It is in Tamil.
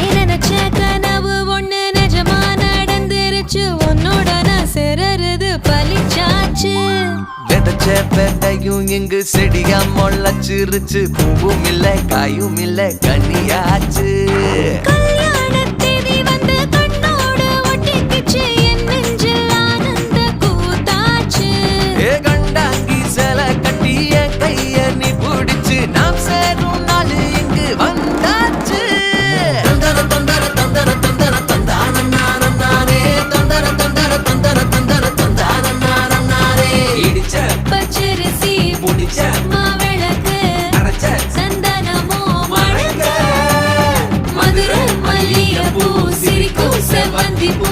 நினைச்ச கனவு ஒண்ணு நிஜமா நடந்துருச்சு உன்னோட நான் சிறருது பலிச்சாச்சு விதைச்ச விதையும் இங்கு செடியா முளைச்சிருச்சு பூவும் இல்ல காயும் இல்ல கனியாச்சு கல்யாணத்தேதி வந்து கண்ணோடு ஒட்டிக்கிச்சு என் நெஞ்சில் ஆனந்த கூத்தாச்சு ஏ கண்டாங்கி சில கட்டி என் கைய நீ பிடிச்சு நாம் சேரும் நாள் இங்கு வந்தாச்சு தந்தர தந்தர தந்தர தந்தர தந்தானே தந்தர தந்தர தந்தர தந்தர தந்தானே இடிச்ச பச்சரிசி முடிச்ச மாவிளக்கு அரைச்ச சந்தனமோ மணக்க மதுரை மல்லிகைப்பூ சிரிக்கும் செவ்வந்தி பூ